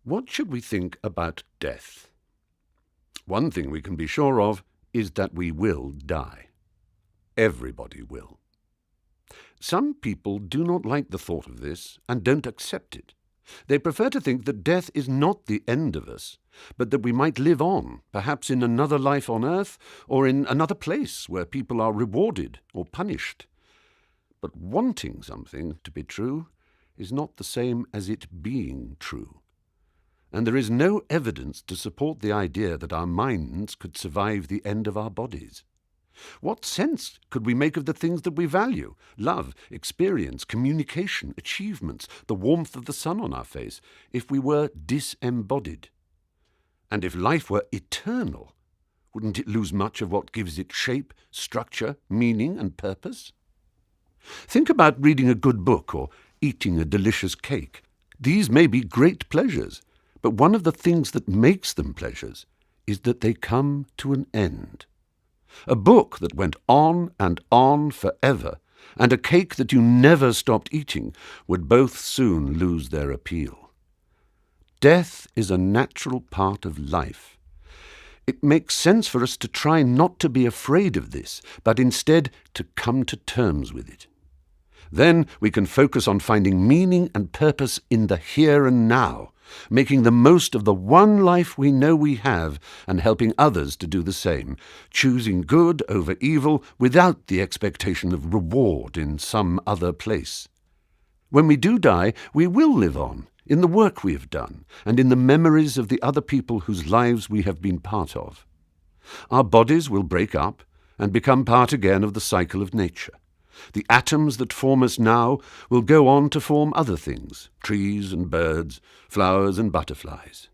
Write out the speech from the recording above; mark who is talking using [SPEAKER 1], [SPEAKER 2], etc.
[SPEAKER 1] What should we think about death? One thing we can be sure of is that we will die. Everybody will. Some people do not like the thought of this and don't accept it. They prefer to think that death is not the end of us, but that we might live on, perhaps in another life on earth or in another place where people are rewarded or punished. But wanting something to be true is not the same as it being true. And there is no evidence to support the idea that our minds could survive the end of our bodies. What sense could we make of the things that we value? Love, experience, communication, achievements, the warmth of the sun on our face, if we were disembodied? And if life were eternal, wouldn't it lose much of what gives it shape, structure, meaning, and purpose? Think about reading a good book or eating a delicious cake. These may be great pleasures, but one of the things that makes them pleasures is that they come to an end. A book that went on and on forever, and a cake that you never stopped eating, would both soon lose their appeal. Death is a natural part of life. It makes sense for us to try not to be afraid of this, but instead to come to terms with it. Then we can focus on finding meaning and purpose in the here and now, making the most of the one life we know we have and helping others to do the same, choosing good over evil without the expectation of reward in some other place. When we do die, we will live on, in the work we have done, and in the memories of the other people whose lives we have been part of. Our bodies will break up and become part again of the cycle of nature. The atoms that form us now will go on to form other things, trees and birds, flowers and butterflies.